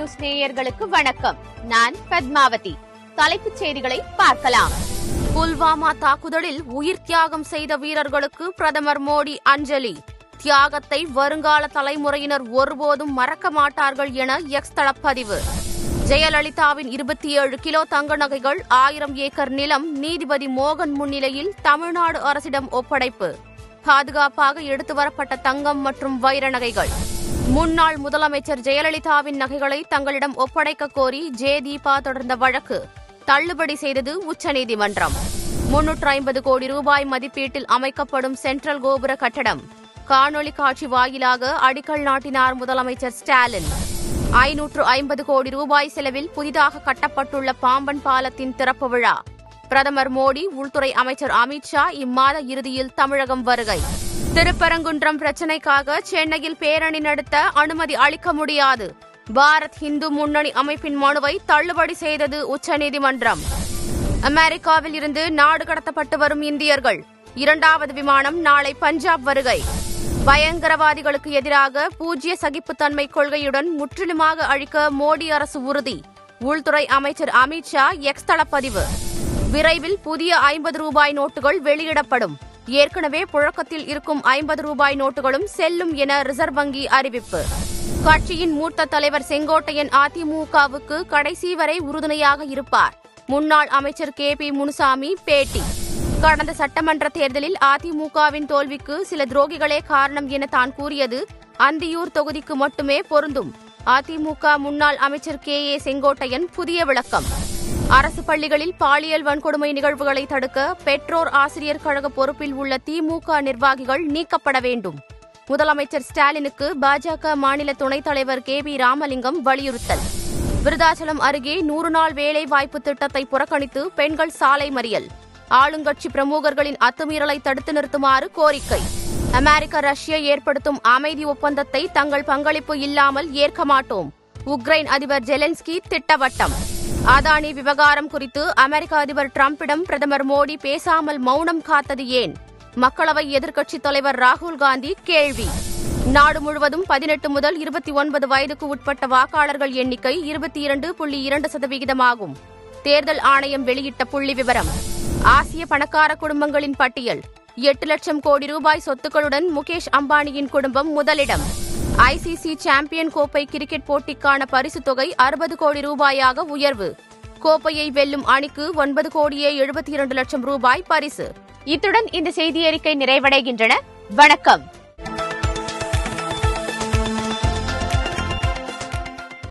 News நேயர்களுக்கு வணக்கம். நான் பத்மாவதி. தலைப்புச் செய்திகளை பார்க்கலாம். புல்வாமா தாக்குதலில் உயிர் தியாகம் செய்த வீரர்களுக்கு பிரதமர் மோடி அஞ்சலி. தியாகத்தை வருங்கால தலைமுறையினர் ஒருபோதும் மறக்க மாட்டார்கள் என எக்ஸ் தளப்பதிவு. ஜெயலலிதாவின் 27 கிலோ தங்க நகைகள் 1000 ஏக்கர் நிலம் நீதிபதி மோகன் முன்னிலையில் தமிழ்நாடு அரசிடம் ஒப்படைப்பு. பாதுகாப்பாக எடுத்து வரப்பட்ட தங்கம் மற்றும் வைர நகைகள். முன்னாள் முதலமைச்சர் ஜெயலலிதாவின் நகைகளை தங்களிடம் ஒப்படைக்க கோரி தீபா தொடர்ந்த வழக்கு தள்ளுபடி செய்தது உச்சநீதிமன்றம். 350 கோடி ரூபாய் மதிப்பீட்டில் அமைக்கப்படும் சென்ட்ரல் கோபுர கட்டடம் காணொலி காட்சி வாயிலாக அடிக்கல் நாட்டினார் முதலமைச்சர் ஸ்டாலின். 550 கோடி ரூபாய் செலவில் புதிதாக கட்டப்பட்டுள்ள பாம்பன் பாலத்தின் திறப்பு விழா. பிரதமர் மோடி, உள்துறை அமைச்சர் அமித்ஷா இம்மாத இறுதியில் தமிழகம் வருகை. திருப்பரங்குன்றம் பிரச்சினைக்காக சென்னையில் பேரணி நடத்த அனுமதி அளிக்க முடியாது. பாரத் இந்து முன்னணி அமைப்பின் மனுவை தள்ளுபடி செய்தது உச்சநீதிமன்றம். அமெரிக்காவில் இருந்து நாடு கடத்தப்பட்டு வரும் இந்தியர்கள் 2வது விமானம் நாளை பஞ்சாப் வருகை. பயங்கரவாதிகளுக்கு எதிராக பூஜ்ய சகிப்புத்தன்மை கொள்கையுடன் முற்றிலுமாக அழிக்க மோடி அரசு உறுதி. உள்துறை அமைச்சர் அமித்ஷா எக்ஸ் தளப்பதிவு. விரைவில் புதிய 50 ரூபாய் நோட்டுகள் வெளியிடப்படும். ஏற்கனவே புழக்கத்தில் இருக்கும் 50 ரூபாய் நோட்டுகளும் செல்லும் என ரிசர்வ் வங்கி அறிவிப்பு. கட்சியின் மூத்த தலைவர் செங்கோட்டையன் அதிமுகவுக்கு கடைசி வரை உறுதுணையாக இருப்பார். முன்னாள் அமைச்சர் KP முனுசாமி பேட்டி. கடந்த சட்டமன்ற தேர்தலில் அதிமுகவின் தோல்விக்கு சில துரோகிகளே காரணம் என தான் கூறியது அந்தியூர் தொகுதிக்கு மட்டுமே பொருந்தும். அதிமுக முன்னாள் அமைச்சர் KA செங்கோட்டையன் புதிய விளக்கம். அரசு பள்ளிகளில் பாலியல் வன்கொடுமை நிகழ்வுகளை தடுக்க பெற்றோர் ஆசிரியர் கழக பொறுப்பில் உள்ள திமுக நிர்வாகிகள் நீக்கப்பட வேண்டும். முதலமைச்சர் ஸ்டாலினுக்கு பாஜக மாநில துணைத் தலைவர் KV ராமலிங்கம் வலியுறுத்தல். விருதாச்சலம் அருகே 100 நாள் வேலை வாய்ப்பு திட்டத்தை புறக்கணித்து பெண்கள் சாலை மறியல். ஆளுங்கட்சி பிரமுகர்களின் அத்துமீறலை தடுத்து நிறுத்துமாறு கோரிக்கை. அமெரிக்க, ரஷ்யா ஏற்படுத்தும் அமைதி ஒப்பந்தத்தை தங்கள் பங்களிப்பு இல்லாமல் ஏற்க மாட்டோம். உக்ரைன் அதிபர் ஜெலன்ஸ்கி திட்டவட்டம். அதானி விவகாரம் குறித்து அமெரிக்க அதிபர் டிரம்பிடம் பிரதமர் மோடி பேசாமல் மௌனம் காத்தது ஏன்? மக்களவை எதிர்க்கட்சித் தலைவர் ராகுல் காந்தி கேள்வி. நாடு முழுவதும் 18 முதல் 29 வயதுக்கு உட்பட்ட வாக்காளர்கள் எண்ணிக்கை 22.2% தேர்தல் ஆணையம் வெளியிட்ட புள்ளி விவரம். ஆசிய பணக்கார குடும்பங்களின் பட்டியல். 8 லட்சம் கோடி ரூபாய் சொத்துக்களுடன் முகேஷ் அம்பானியின் குடும்பம் முதலிடம். ICC சாம்பியன் கோப்பை கிரிக்கெட் போட்டிக்கான பரிசுத் தொகை 60 கோடி ரூபாயாக உயர்வு. கோப்பையை வெல்லும் அணிக்கு 9,72,00,000 ரூபாய் பரிசு. இத்துடன் இந்த செய்தி அறிக்கை நிறைவடைகின்றன. வணக்கம்.